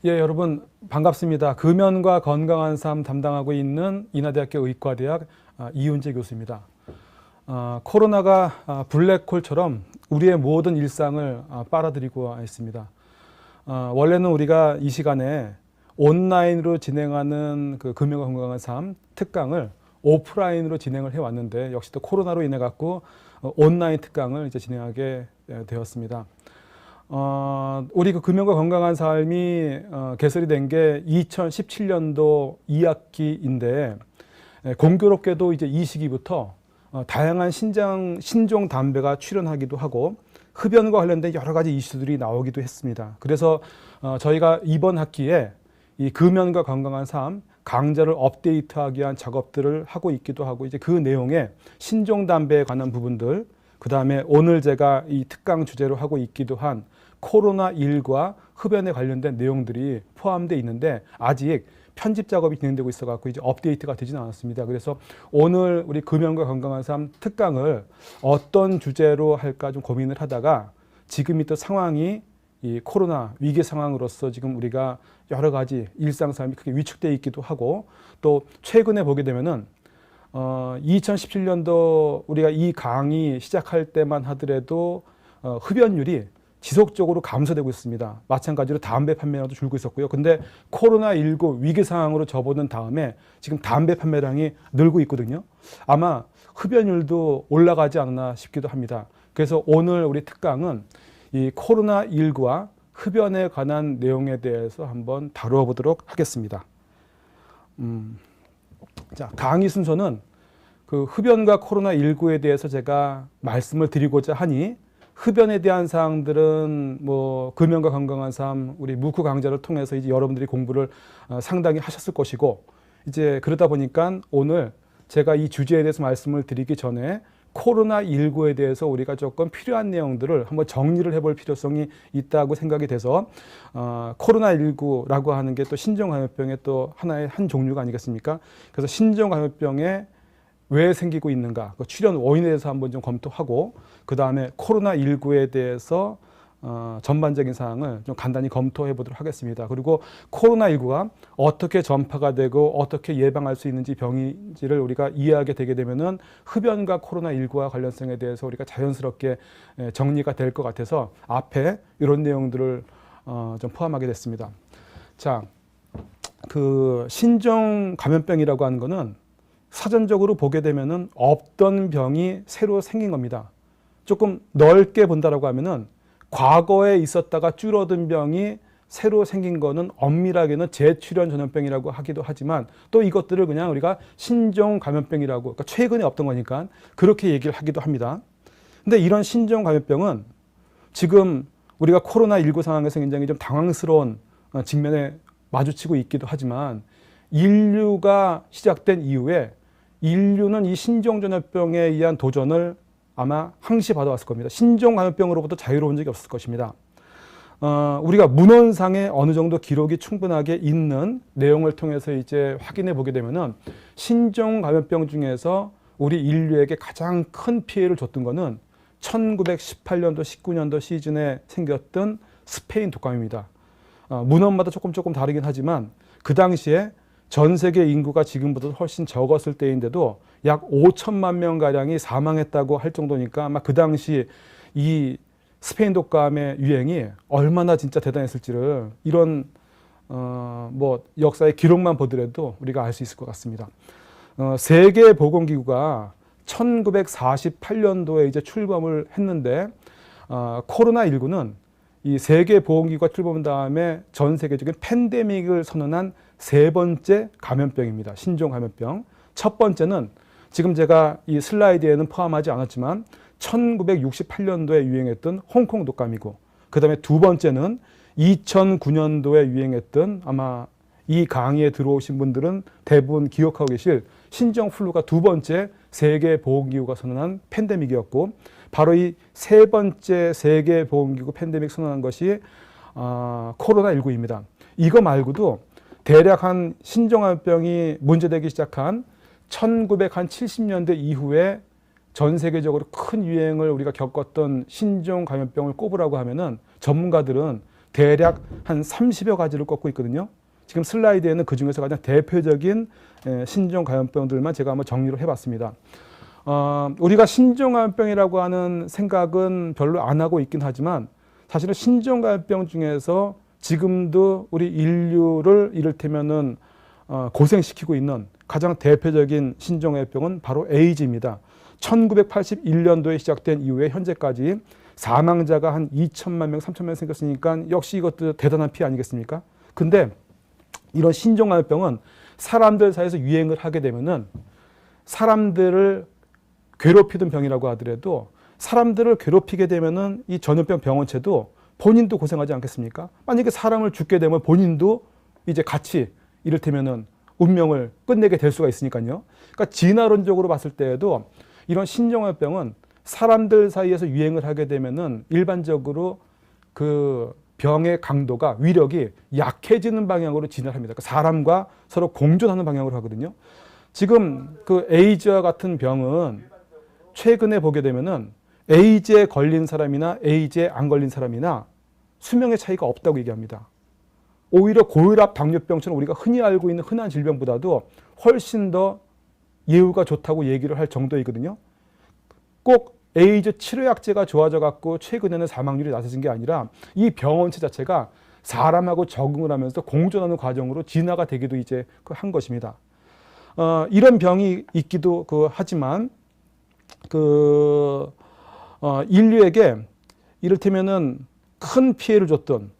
예, 여러분 반갑습니다. 금연과 건강한 삶 담당하고 있는 인하대학교 의과대학 이윤재 교수입니다. 코로나가 블랙홀처럼 우리의 모든 일상을 빨아들이고 있습니다. 원래는 우리가 이 시간에 온라인으로 진행하는 그 금연과 건강한 삶 특강을 오프라인으로 진행을 해왔는데 역시 또 코로나로 인해 갖고 온라인 특강을 이제 진행하게 되었습니다. 우리 그 금연과 건강한 삶이 개설이 된 게 2017년도 2학기인데 공교롭게도 이제 이 시기부터 다양한 신종 담배가 출현하기도 하고 흡연과 관련된 여러 가지 이슈들이 나오기도 했습니다. 그래서 저희가 이번 학기에 이 금연과 건강한 삶 강좌를 업데이트하기 위한 작업들을 하고 있기도 하고 이제 그 내용에 신종 담배에 관한 부분들, 그 다음에 오늘 제가 이 특강 주제로 하고 있기도 한 코로나19와 흡연에 관련된 내용들이 포함되어 있는데 아직 편집 작업이 진행되고 있어 갖고 이제 업데이트가 되지는 않았습니다. 그래서 오늘 우리 금연과 건강한 삶 특강을 어떤 주제로 할까 좀 고민을 하다가 지금이 또 상황이 이 코로나 위기 상황으로서 지금 우리가 여러 가지 일상 삶이 크게 위축되어 있기도 하고 또 최근에 보게 되면은 2017년도 우리가 이 강의 시작할 때만 하더라도 흡연율이 지속적으로 감소되고 있습니다. 마찬가지로 담배 판매량도 줄고 있었고요. 근데 코로나19 위기 상황으로 접어든 다음에 지금 담배 판매량이 늘고 있거든요. 아마 흡연율도 올라가지 않나 싶기도 합니다. 그래서 오늘 우리 특강은 이 코로나19와 흡연에 관한 내용에 대해서 한번 다루어 보도록 하겠습니다. 자, 강의 순서는 그 흡연과 코로나19에 대해서 제가 말씀을 드리고자 하니 흡연에 대한 사항들은 뭐 금연과 건강한 삶 우리 무크 강좌를 통해서 이제 여러분들이 공부를 상당히 하셨을 것이고 이제 그러다 보니까 오늘 제가 이 주제에 대해서 말씀을 드리기 전에 코로나19에 대해서 우리가 조금 필요한 내용들을 한번 정리를 해볼 필요성이 있다고 생각이 돼서 코로나19라고 하는 게 또 신종감염병의 또 하나의 한 종류가 아니겠습니까? 그래서 신종감염병에 왜 생기고 있는가, 그 출현 원인에 대해서 한번 좀 검토하고 그 다음에 코로나19에 대해서 전반적인 사항을 좀 간단히 검토해 보도록 하겠습니다. 그리고 코로나19가 어떻게 전파가 되고 어떻게 예방할 수 있는지 병인지를 우리가 이해하게 되게 되면은 흡연과 코로나19와 관련성에 대해서 우리가 자연스럽게 정리가 될 것 같아서 앞에 이런 내용들을 좀 포함하게 됐습니다. 자, 그 신종 감염병이라고 하는 거는 사전적으로 보게 되면은 없던 병이 새로 생긴 겁니다. 조금 넓게 본다라고 하면은 과거에 있었다가 줄어든 병이 새로 생긴 거는 엄밀하게는 재출현 전염병이라고 하기도 하지만 또 이것들을 그냥 우리가 신종 감염병이라고, 그러니까 최근에 없던 거니까 그렇게 얘기를 하기도 합니다. 근데 이런 신종 감염병은 지금 우리가 코로나19 상황에서 굉장히 좀 당황스러운 직면에 마주치고 있기도 하지만 인류가 시작된 이후에 인류는 이 신종전염병에 의한 도전을 아마 항시 받아왔을 겁니다. 신종감염병으로부터 자유로운 적이 없을 것입니다. 우리가 문헌상에 어느 정도 기록이 충분하게 있는 내용을 통해서 이제 확인해 보게 되면은 신종감염병 중에서 우리 인류에게 가장 큰 피해를 줬던 거는 1918년도, 19년도 시즌에 생겼던 스페인 독감입니다. 문헌마다 조금 다르긴 하지만 그 당시에 전 세계 인구가 지금보다 훨씬 적었을 때인데도 약 5천만 명가량이 사망했다고 할 정도니까 아마 그 당시 이 스페인 독감의 유행이 얼마나 진짜 대단했을지를 이런 뭐 역사의 기록만 보더라도 우리가 알 수 있을 것 같습니다. 세계보건기구가 1948년도에 이제 출범을 했는데 코로나19는 이 세계보건기구가 출범한 다음에 전 세계적인 팬데믹을 선언한 세 번째 감염병입니다. 신종감염병. 첫 번째는 지금 제가 이 슬라이드에는 포함하지 않았지만 1968년도에 유행했던 홍콩 독감이고 그 다음에 두 번째는 2009년도에 유행했던 아마 이 강의에 들어오신 분들은 대부분 기억하고 계실 신종플루가 두 번째 세계보건기구가 선언한 팬데믹이었고 바로 이 세 번째 세계보건기구 팬데믹 선언한 것이 코로나19입니다. 이거 말고도 대략 한 신종감염병이 문제되기 시작한 1970년대 이후에 전 세계적으로 큰 유행을 우리가 겪었던 신종감염병을 꼽으라고 하면은 전문가들은 대략 한 30여 가지를 꼽고 있거든요. 지금 슬라이드에는 그중에서 가장 대표적인 신종감염병들만 제가 한번 정리를 해봤습니다. 우리가 신종감염병이라고 하는 생각은 별로 안 하고 있긴 하지만 사실은 신종감염병 중에서 지금도 우리 인류를 이를테면은 고생시키고 있는 가장 대표적인 신종감염병은 바로 에이즈입니다. 1981년도에 시작된 이후에 현재까지 사망자가 한 2천만 명, 3천만 명 생겼으니까 역시 이것도 대단한 피해 아니겠습니까? 근데 이런 신종감염병은 사람들 사이에서 유행을 하게 되면은 사람들을 괴롭히던 병이라고 하더라도 사람들을 괴롭히게 되면은 이 전염병 병원체도 본인도 고생하지 않겠습니까? 만약에 사람을 죽게 되면 본인도 이제 같이 이를테면은 운명을 끝내게 될 수가 있으니까요. 그러니까 진화론적으로 봤을 때에도 이런 신종감염병은 사람들 사이에서 유행을 하게 되면은 일반적으로 그 병의 강도가 위력이 약해지는 방향으로 진화를 합니다. 그러니까 사람과 서로 공존하는 방향으로 하거든요. 지금 그 에이즈와 같은 병은 최근에 보게 되면은 에이즈에 걸린 사람이나 에이즈에 안 걸린 사람이나 수명의 차이가 없다고 얘기합니다. 오히려 고혈압, 당뇨병처럼 우리가 흔히 알고 있는 흔한 질병보다도 훨씬 더 예후가 좋다고 얘기를 할 정도이거든요. 꼭 에이즈 치료약제가 좋아져 갖고 최근에는 사망률이 낮아진 게 아니라 이 병원체 자체가 사람하고 적응을 하면서 공존하는 과정으로 진화가 되기도 이제 한 것입니다. 이런 병이 있기도 하지만 인류에게 이를테면은 큰 피해를 줬던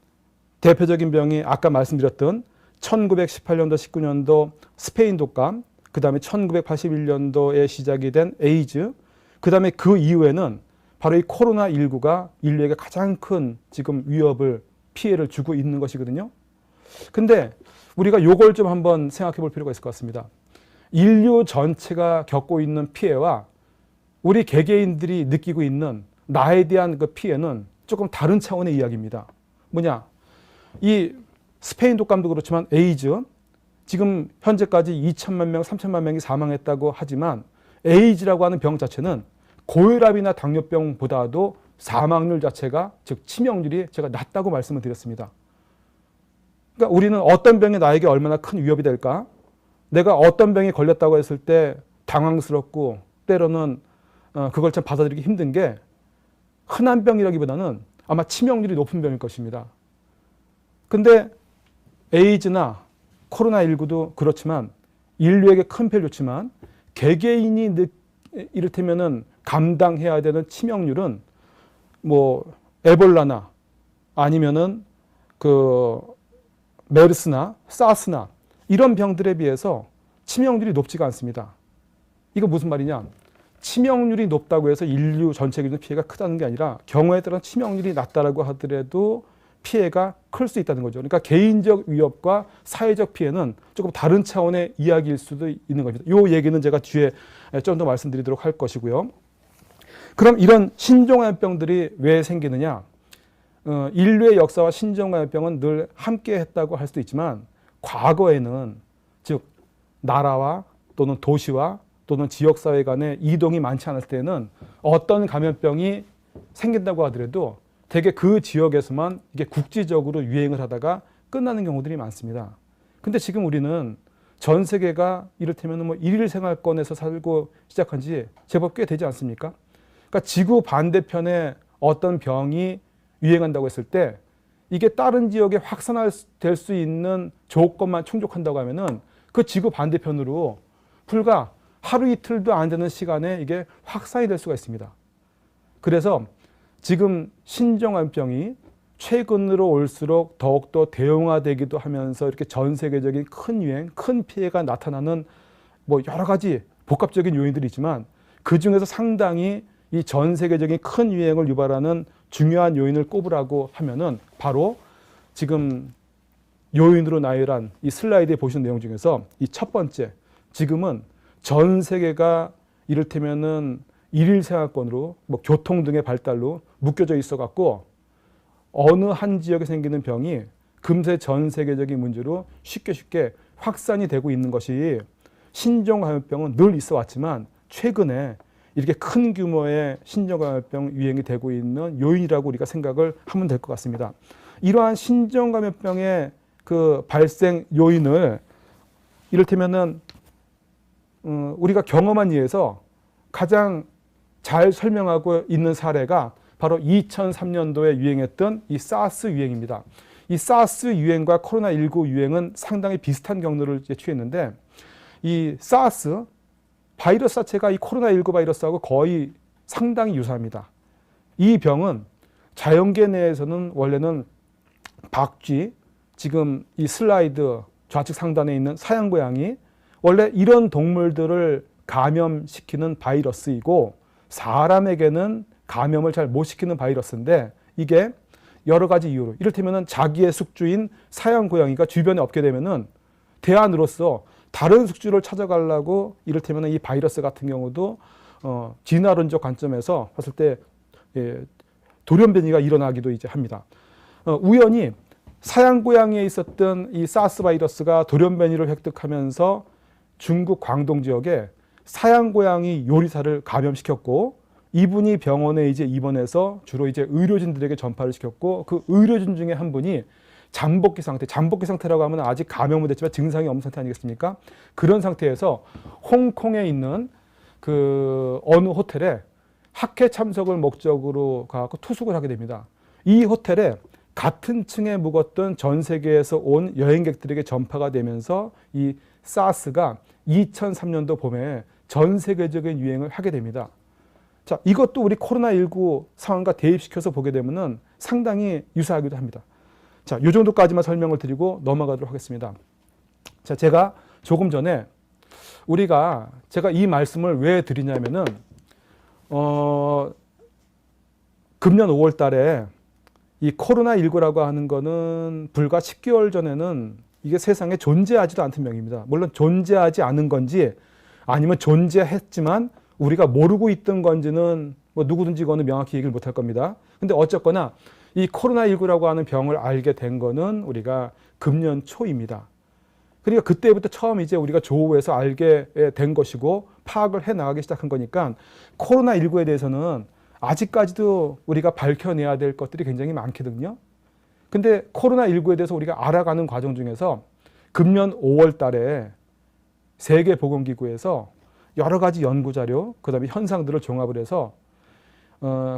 대표적인 병이 아까 말씀드렸던 1918년도, 19년도 스페인 독감, 그 다음에 1981년도에 시작이 된 에이즈, 그 다음에 그 이후에는 바로 이 코로나19가 인류에게 가장 큰 지금 위협을, 피해를 주고 있는 것이거든요. 근데 우리가 요걸 좀 한번 생각해 볼 필요가 있을 것 같습니다. 인류 전체가 겪고 있는 피해와 우리 개개인들이 느끼고 있는 나에 대한 그 피해는 조금 다른 차원의 이야기입니다. 뭐냐? 이 스페인 독감도 그렇지만 에이즈, 지금 현재까지 2천만 명, 3천만 명이 사망했다고 하지만 에이즈라고 하는 병 자체는 고혈압이나 당뇨병보다도 사망률 자체가, 즉 치명률이 제가 낮다고 말씀을 드렸습니다. 그러니까 우리는 어떤 병이 나에게 얼마나 큰 위협이 될까? 내가 어떤 병에 걸렸다고 했을 때 당황스럽고 때로는 그걸 참 받아들이기 힘든 게 흔한 병이라기보다는 아마 치명률이 높은 병일 것입니다. 근데 에이즈나 코로나19도 그렇지만 인류에게 큰 피해를 줬지만 개개인이 이를테면은 감당해야 되는 치명률은 뭐 에볼라나 아니면은 그 메르스나 사스나 이런 병들에 비해서 치명률이 높지가 않습니다. 이거 무슨 말이냐? 치명률이 높다고 해서 인류 전체적인 피해가 크다는 게 아니라 경우에 따라 치명률이 낮다라고 하더라도 피해가 클 수 있다는 거죠. 그러니까 개인적 위협과 사회적 피해는 조금 다른 차원의 이야기일 수도 있는 겁니다. 이 얘기는 제가 뒤에 좀 더 말씀드리도록 할 것이고요. 그럼 이런 신종감염병들이 왜 생기느냐? 인류의 역사와 신종감염병은 늘 함께 했다고 할 수도 있지만 과거에는, 즉 나라와 또는 도시와 또는 지역사회 간의 이동이 많지 않을 때는 어떤 감염병이 생긴다고 하더라도 대개 그 지역에서만 이게 국지적으로 유행을 하다가 끝나는 경우들이 많습니다. 근데 지금 우리는 전 세계가 이를테면 뭐 일일 생활권에서 살고 시작한 지 제법 꽤 되지 않습니까? 그러니까 지구 반대편에 어떤 병이 유행한다고 했을 때 이게 다른 지역에 확산될 수 있는 조건만 충족한다고 하면은 그 지구 반대편으로 불과 하루 이틀도 안 되는 시간에 이게 확산이 될 수가 있습니다. 그래서 지금 신종감염병이 최근으로 올수록 더욱더 대형화되기도 하면서 이렇게 전 세계적인 큰 유행, 큰 피해가 나타나는 뭐 여러 가지 복합적인 요인들이 있지만 그 중에서 상당히 이 전 세계적인 큰 유행을 유발하는 중요한 요인을 꼽으라고 하면은 바로 지금 요인으로 나열한 이 슬라이드에 보시는 내용 중에서 이 첫 번째, 지금은 전 세계가 이를테면은 일일 생활권으로 뭐 교통 등의 발달로 묶여져 있어 갖고 어느 한 지역에 생기는 병이 금세 전 세계적인 문제로 쉽게 확산이 되고 있는 것이 신종감염병은 늘 있어 왔지만 최근에 이렇게 큰 규모의 신종감염병 유행이 되고 있는 요인이라고 우리가 생각을 하면 될 것 같습니다. 이러한 신종감염병의 그 발생 요인을 이를테면은 우리가 경험한 예에서 가장 잘 설명하고 있는 사례가 바로 2003년도에 유행했던 이 사스 유행입니다. 이 사스 유행과 코로나19 유행은 상당히 비슷한 경로를 취했는데 이 사스 바이러스 자체가 이 코로나19 바이러스하고 거의 상당히 유사합니다. 이 병은 자연계 내에서는 원래는 박쥐, 지금 이 슬라이드 좌측 상단에 있는 사양고양이, 원래 이런 동물들을 감염시키는 바이러스이고 사람에게는 감염을 잘 못 시키는 바이러스인데 이게 여러 가지 이유로 이를테면 자기의 숙주인 사양고양이가 주변에 없게 되면은 대안으로서 다른 숙주를 찾아가려고 이를테면 이 바이러스 같은 경우도 진화론적 관점에서 봤을 때 돌연변이가 일어나기도 이제 합니다. 우연히 사양고양이에 있었던 이 사스 바이러스가 돌연변이를 획득하면서 중국 광동 지역에 사양고양이 요리사를 감염시켰고 이분이 병원에 이제 입원해서 주로 이제 의료진들에게 전파를 시켰고 그 의료진 중에 한 분이 잠복기 상태라고 하면 아직 감염은 됐지만 증상이 없는 상태 아니겠습니까? 그런 상태에서 홍콩에 있는 그 어느 호텔에 학회 참석을 목적으로 가고 투숙을 하게 됩니다. 이 호텔에 같은 층에 묵었던 전 세계에서 온 여행객들에게 전파가 되면서 이 사스가 2003년도 봄에 전 세계적인 유행을 하게 됩니다. 자, 이것도 우리 코로나19 상황과 대입시켜서 보게 되면은 상당히 유사하기도 합니다. 자, 이 정도까지만 설명을 드리고 넘어가도록 하겠습니다. 자, 제가 조금 전에 제가 이 말씀을 왜 드리냐면은, 금년 5월 달에 이 코로나19라고 하는 거는 불과 10개월 전에는 이게 세상에 존재하지도 않던 병입니다. 물론 존재하지 않은 건지 아니면 존재했지만 우리가 모르고 있던 건지는 뭐 누구든지 이거는 명확히 얘기를 못할 겁니다. 근데 어쨌거나 이 코로나19라고 하는 병을 알게 된 거는 우리가 금년 초입니다. 그러니까 그때부터 처음 이제 우리가 조후에서 알게 된 것이고 파악을 해 나가기 시작한 거니까 코로나19에 대해서는 아직까지도 우리가 밝혀내야 될 것들이 굉장히 많거든요. 근데 코로나19에 대해서 우리가 알아가는 과정 중에서 금년 5월 달에 세계보건기구에서 여러 가지 연구자료, 그 다음에 현상들을 종합을 해서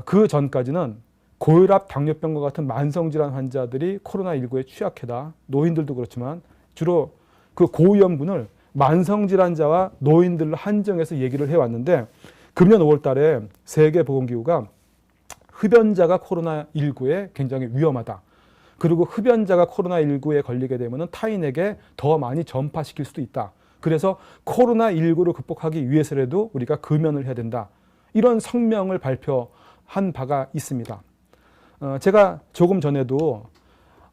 그 전까지는 고혈압, 당뇨병과 같은 만성질환 환자들이 코로나19에 취약하다. 노인들도 그렇지만 주로 그 고위험군을 만성질환자와 노인들로 한정해서 얘기를 해왔는데 금년 5월 달에 세계보건기구가 흡연자가 코로나19에 굉장히 위험하다. 그리고 흡연자가 코로나19에 걸리게 되면 타인에게 더 많이 전파시킬 수도 있다. 그래서 코로나19를 극복하기 위해서라도 우리가 금연을 해야 된다. 이런 성명을 발표한 바가 있습니다. 제가 조금 전에도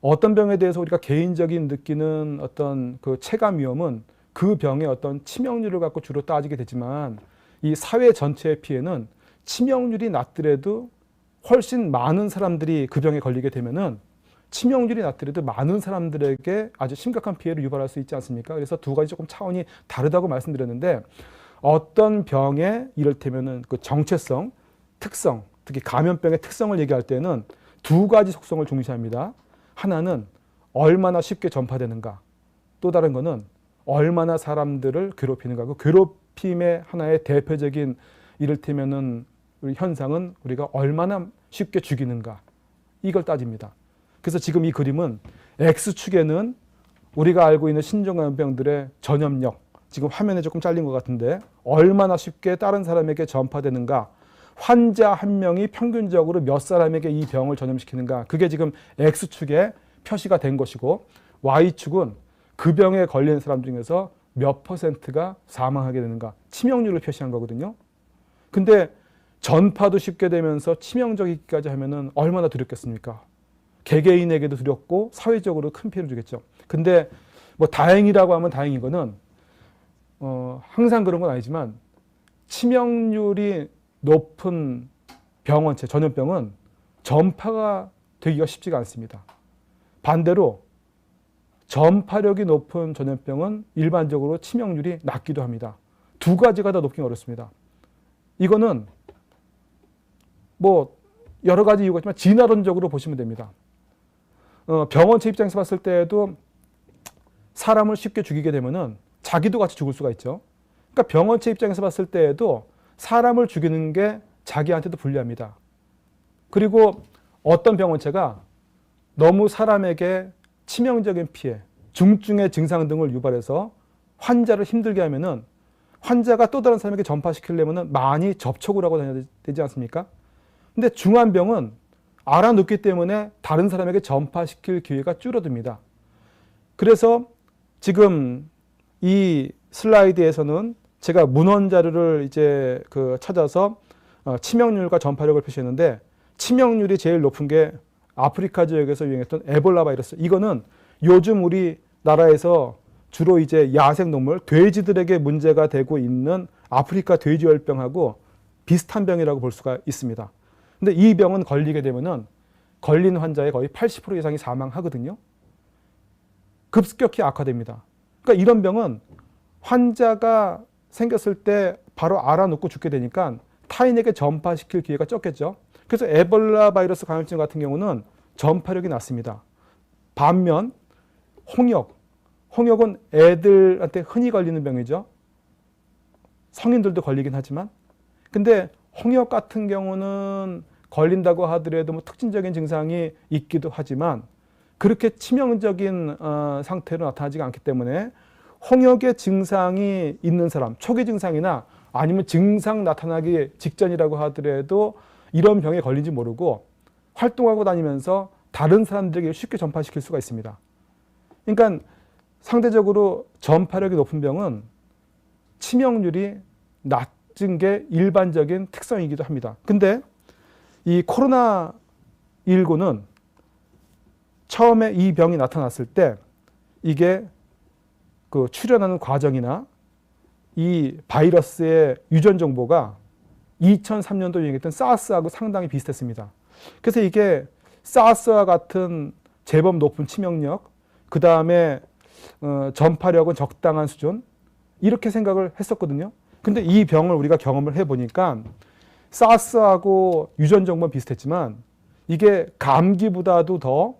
어떤 병에 대해서 우리가 개인적인 느끼는 어떤 그 체감 위험은 그 병의 어떤 치명률을 갖고 주로 따지게 되지만 이 사회 전체의 피해는 치명률이 낮더라도 훨씬 많은 사람들이 그 병에 걸리게 되면은 치명률이 낮더라도 많은 사람들에게 아주 심각한 피해를 유발할 수 있지 않습니까? 그래서 두 가지 조금 차원이 다르다고 말씀드렸는데 어떤 병의 이를테면은 그 정체성, 특성, 특히 감염병의 특성을 얘기할 때는 두 가지 속성을 중시합니다. 하나는 얼마나 쉽게 전파되는가. 또 다른 거는 얼마나 사람들을 괴롭히는가. 그 괴롭힘의 하나의 대표적인 이를테면은 우리 현상은 우리가 얼마나 쉽게 죽이는가. 이걸 따집니다. 그래서 지금 이 그림은 X축에는 우리가 알고 있는 신종감염병들의 전염력, 지금 화면에 조금 잘린 것 같은데 얼마나 쉽게 다른 사람에게 전파되는가, 환자 한 명이 평균적으로 몇 사람에게 이 병을 전염시키는가, 그게 지금 X축에 표시가 된 것이고 Y축은 그 병에 걸린 사람 중에서 몇 %가 사망하게 되는가, 치명률을 표시한 거거든요. 근데 전파도 쉽게 되면서 치명적이기까지 하면은 얼마나 두렵겠습니까? 개개인에게도 두렵고 사회적으로 큰 피해를 주겠죠. 근데 뭐 다행이라고 하면 다행인 거는 항상 그런 건 아니지만 치명률이 높은 병원체, 전염병은 전파가 되기가 쉽지가 않습니다. 반대로 전파력이 높은 전염병은 일반적으로 치명률이 낮기도 합니다. 두 가지가 다 높긴 어렵습니다. 이거는 뭐 여러 가지 이유가 있지만 진화론적으로 보시면 됩니다. 병원체 입장에서 봤을 때에도 사람을 쉽게 죽이게 되면은 자기도 같이 죽을 수가 있죠. 그러니까 병원체 입장에서 봤을 때에도 사람을 죽이는 게 자기한테도 불리합니다. 그리고 어떤 병원체가 너무 사람에게 치명적인 피해, 중증의 증상 등을 유발해서 환자를 힘들게 하면은 환자가 또 다른 사람에게 전파시키려면은 많이 접촉을 하고 다녀야 되지 않습니까? 근데 중한 병은 알아놓기 때문에 다른 사람에게 전파시킬 기회가 줄어듭니다. 그래서 지금 이 슬라이드에서는 제가 문헌 자료를 이제 찾아서 치명률과 전파력을 표시했는데, 치명률이 제일 높은 게 아프리카 지역에서 유행했던 에볼라 바이러스. 이거는 요즘 우리나라에서 주로 이제 야생동물, 돼지들에게 문제가 되고 있는 아프리카 돼지열병하고 비슷한 병이라고 볼 수가 있습니다. 근데 이 병은 걸리게 되면은 걸린 환자의 거의 80% 이상이 사망하거든요. 급격히 악화됩니다. 그러니까 이런 병은 환자가 생겼을 때 바로 알아놓고 죽게 되니까 타인에게 전파시킬 기회가 적겠죠. 그래서 에볼라 바이러스 감염증 같은 경우는 전파력이 낮습니다. 반면 홍역은 애들한테 흔히 걸리는 병이죠. 성인들도 걸리긴 하지만. 근데 홍역 같은 경우는 걸린다고 하더라도 뭐 특징적인 증상이 있기도 하지만 그렇게 치명적인 상태로 나타나지가 않기 때문에 홍역의 증상이 있는 사람, 초기 증상이나 아니면 증상 나타나기 직전이라고 하더라도 이런 병에 걸린지 모르고 활동하고 다니면서 다른 사람들에게 쉽게 전파시킬 수가 있습니다. 그러니까 상대적으로 전파력이 높은 병은 치명률이 낮은 게 일반적인 특성이기도 합니다. 근데 이 코로나19는 처음에 이 병이 나타났을 때 이게 출현하는 과정이나 이 바이러스의 유전 정보가 2003년도 유행했던 사스하고 상당히 비슷했습니다. 그래서 이게 사스와 같은 제법 높은 치명력, 그 다음에 전파력은 적당한 수준, 이렇게 생각을 했었거든요. 근데 이 병을 우리가 경험을 해보니까 사스하고 유전 정보는 비슷했지만 이게 감기보다도 더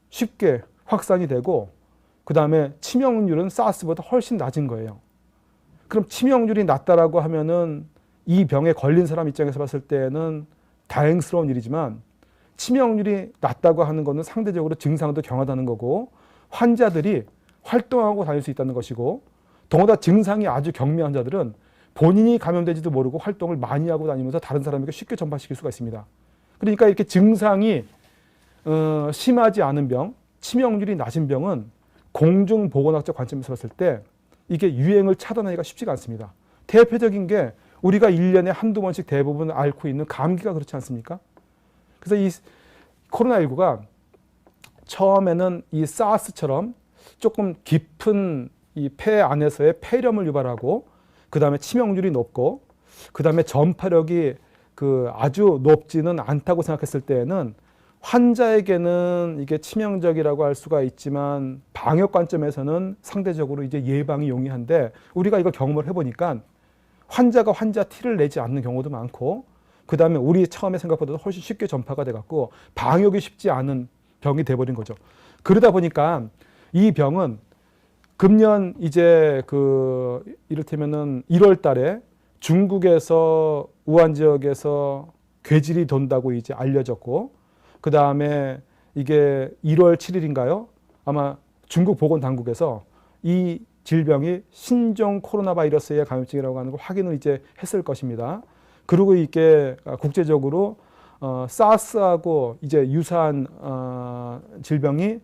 쉽게 확산이 되고 그 다음에 치명률은 사스보다 훨씬 낮은 거예요. 그럼 치명률이 낮다라고 하면은 이 병에 걸린 사람 입장에서 봤을 때는 다행스러운 일이지만 치명률이 낮다고 하는 것은 상대적으로 증상도 경하다는 거고 환자들이 활동하고 다닐 수 있다는 것이고 더구나 증상이 아주 경미한 환자들은 본인이 감염되지도 모르고 활동을 많이 하고 다니면서 다른 사람에게 쉽게 전파시킬 수가 있습니다. 그러니까 이렇게 증상이 심하지 않은 병, 치명률이 낮은 병은 공중보건학적 관점에서 봤을 때 이게 유행을 차단하기가 쉽지가 않습니다. 대표적인 게 우리가 1년에 한두 번씩 대부분 앓고 있는 감기가 그렇지 않습니까? 그래서 이 코로나19가 처음에는 이 사스처럼 조금 깊은 이 폐 안에서의 폐렴을 유발하고 그 다음에 치명률이 높고 그 다음에 전파력이 아주 높지는 않다고 생각했을 때에는 환자에게는 이게 치명적이라고 할 수가 있지만 방역 관점에서는 상대적으로 이제 예방이 용이한데 우리가 이걸 경험을 해보니까 환자가 환자 티를 내지 않는 경우도 많고 그 다음에 우리 처음에 생각보다 훨씬 쉽게 전파가 돼갖고 방역이 쉽지 않은 병이 돼버린 거죠. 그러다 보니까 이 병은 금년 이제 이를테면은 1월 달에 중국에서 우한 지역에서 괴질이 돈다고 이제 알려졌고 그 다음에 이게 1월 7일인가요? 아마 중국 보건당국에서 이 질병이 신종 코로나 바이러스의 감염증이라고 하는 걸 확인을 이제 했을 것입니다. 그리고 이게 국제적으로 사스하고 이제 유사한 질병이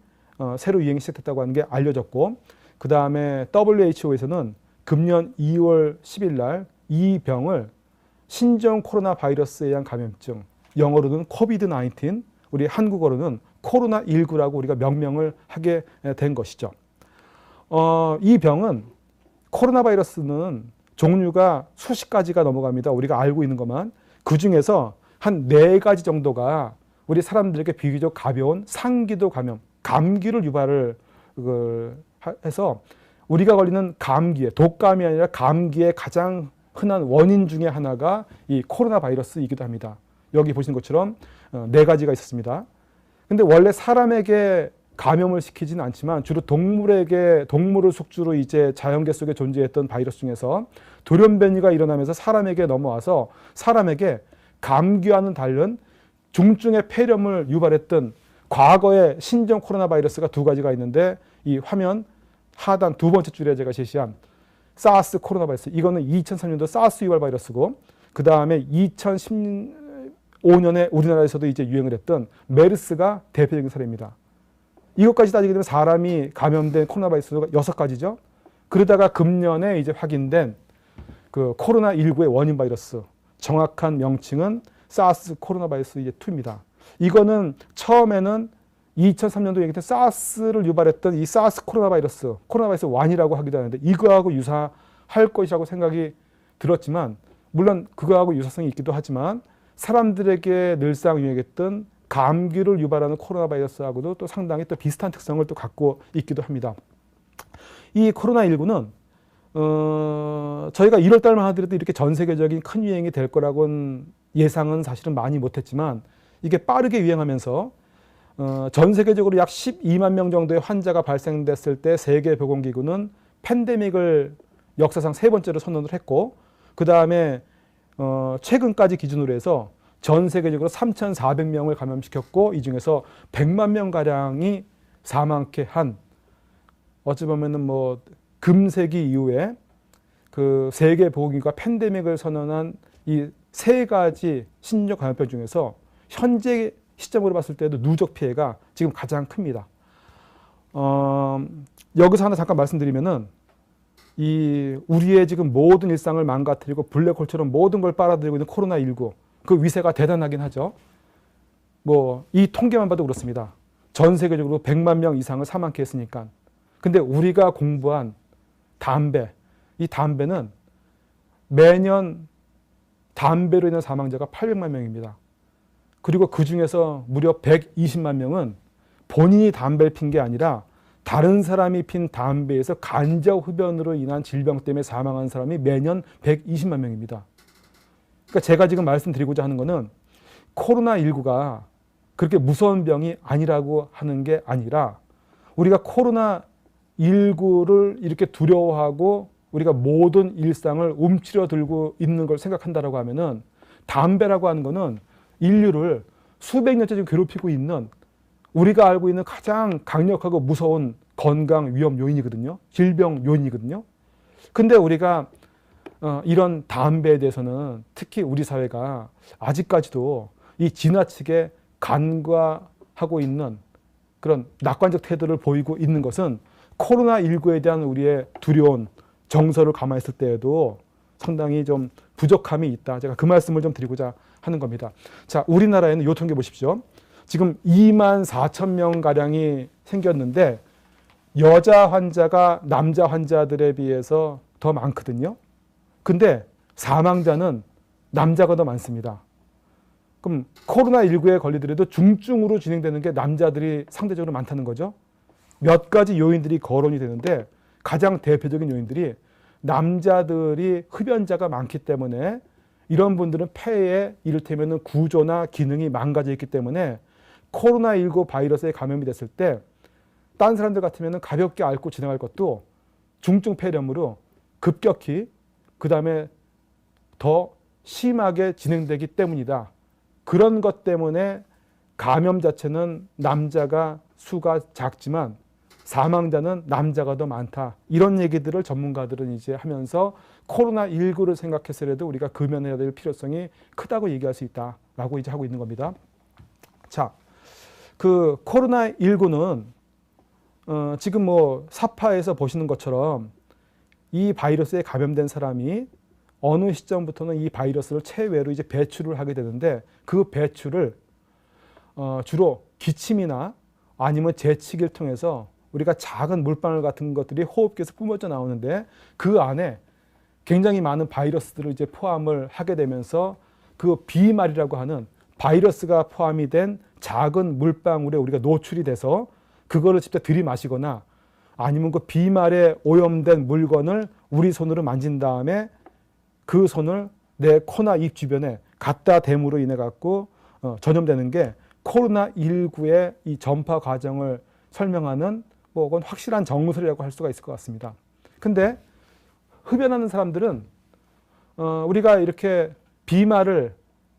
새로 유행이 시작됐다고 하는 게 알려졌고 그 다음에 WHO에서는 금년 2월 10일 날 이 병을 신종 코로나 바이러스에 의한 감염증, 영어로는 코비드-19, 우리 한국어로는 코로나19라고 우리가 명명을 하게 된 것이죠. 이 병은 코로나 바이러스는 종류가 수십 가지가 넘어갑니다. 우리가 알고 있는 것만. 그 중에서 한 4가지 정도가 우리 사람들에게 비교적 가벼운 상기도 감염, 감기를 유발을 해서 우리가 걸리는 감기에, 독감이 아니라 감기의 가장 흔한 원인 중에 하나가 이 코로나 바이러스이기도 합니다. 여기 보시는 것처럼 4가지가 있었습니다. 근데 원래 사람에게 감염을 시키지는 않지만 주로 동물을 숙주로 이제 자연계 속에 존재했던 바이러스 중에서 돌연변이가 일어나면서 사람에게 넘어와서 사람에게 감기와는 다른 중증의 폐렴을 유발했던 과거의 신종 코로나 바이러스가 두 가지가 있는데, 이 화면 하단 두 번째 줄에 제가 제시한 사스 코로나 바이러스, 이거는 2003년도 사스 유발 바이러스고, 그 다음에 2015년에 우리나라에서도 이제 유행을 했던 메르스가 대표적인 사례입니다. 이것까지 따지게 되면 사람이 감염된 코로나 바이러스가 6가지죠. 그러다가 금년에 이제 확인된 그 코로나19의 원인 바이러스, 정확한 명칭은 사스 코로나 바이러스 이제 2입니다. 이거는 처음에는 2003년도 얘기했던 사스를 유발했던 이 사스 코로나 바이러스 1이라고 하기도 하는데, 이거하고 유사할 것이라고 생각이 들었지만, 물론 그거하고 유사성이 있기도 하지만 사람들에게 늘상 유행했던 감기를 유발하는 코로나 바이러스하고도 또 상당히 또 비슷한 특성을 또 갖고 있기도 합니다. 이 코로나19는 저희가 1월 달만 하더라도 이렇게 전 세계적인 큰 유행이 될 거라고는 예상은 사실은 많이 못했지만, 이게 빠르게 유행하면서 전 세계적으로 약 12만 명 정도의 환자가 발생됐을 때 세계보건기구는 팬데믹을 역사상 3번째로 선언을 했고, 그 다음에 최근까지 기준으로 해서 전 세계적으로 3,400명을 감염시켰고, 이 중에서 100만 명가량이 사망케 한, 어찌 보면은 뭐 금세기 이후에 그 세계보건기구가 팬데믹을 선언한 이 3가지 신종 감염병 중에서 현재 시점으로 봤을 때도 누적 피해가 지금 가장 큽니다. 여기서 하나 잠깐 말씀드리면은, 이 우리의 지금 모든 일상을 망가뜨리고 블랙홀처럼 모든 걸 빨아들이고 있는 코로나19, 그 위세가 대단하긴 하죠. 뭐 이 통계만 봐도 그렇습니다. 전 세계적으로 100만 명 이상을 사망케 했으니까. 근데 우리가 공부한 담배, 이 담배는 매년 담배로 인한 사망자가 800만 명입니다. 그리고 그 중에서 무려 120만 명은 본인이 담배를 핀 게 아니라 다른 사람이 핀 담배에서 간접 흡연으로 인한 질병 때문에 사망한 사람이 매년 120만 명입니다. 그러니까 제가 지금 말씀드리고자 하는 것은 코로나19가 그렇게 무서운 병이 아니라고 하는 게 아니라, 우리가 코로나19를 이렇게 두려워하고 우리가 모든 일상을 움츠려 들고 있는 걸 생각한다라고 하면은, 담배라고 하는 거는 인류를 수백 년째 지금 괴롭히고 있는, 우리가 알고 있는 가장 강력하고 무서운 건강 위험 요인이거든요. 질병 요인이거든요. 근데 우리가 이런 담배에 대해서는 특히 우리 사회가 아직까지도 이 지나치게 간과하고 있는 그런 낙관적 태도를 보이고 있는 것은 코로나19에 대한 우리의 두려운 정서를 감안했을 때에도 상당히 좀 부족함이 있다. 제가 그 말씀을 좀 드리고자 하는 겁니다. 자, 우리나라에는 이 통계 보십시오. 지금 2만 4천 명 가량이 생겼는데 여자 환자가 남자 환자들에 비해서 더 많거든요. 근데 사망자는 남자가 더 많습니다. 그럼 코로나19에 걸리더라도 중증으로 진행되는 게 남자들이 상대적으로 많다는 거죠. 몇 가지 요인들이 거론이 되는데, 가장 대표적인 요인들이 남자들이 흡연자가 많기 때문에, 이런 분들은 폐에 이를테면 구조나 기능이 망가져 있기 때문에 코로나19 바이러스에 감염이 됐을 때 다른 사람들 같으면 가볍게 앓고 지나갈 것도 중증 폐렴으로 급격히 그 다음에 더 심하게 진행되기 때문이다. 그런 것 때문에 감염 자체는 남자가 수가 작지만 사망자는 남자가 더 많다. 이런 얘기들을 전문가들은 이제 하면서 코로나19를 생각해서라도 우리가 금연해야 될 필요성이 크다고 얘기할 수 있다라고 이제 하고 있는 겁니다. 자, 그 코로나19는 지금 뭐 사파에서 보시는 것처럼 이 바이러스에 감염된 사람이 어느 시점부터는 이 바이러스를 체외로 이제 배출을 하게 되는데, 그 배출을 주로 기침이나 아니면 재치기를 통해서 우리가 작은 물방울 같은 것들이 호흡기에서 뿜어져 나오는데, 그 안에 굉장히 많은 바이러스들을 이제 포함을 하게 되면서 그 비말이라고 하는 바이러스가 포함이 된 작은 물방울에 우리가 노출이 돼서 그거를 직접 들이마시거나 아니면 그 비말에 오염된 물건을 우리 손으로 만진 다음에 그 손을 내 코나 입 주변에 갖다 댐으로 인해 갖고 전염되는 게 코로나19의 이 전파 과정을 설명하는 혹은 확실한 정설이라고 할 수가 있을 것 같습니다. 근데 흡연하는 사람들은 우리가 이렇게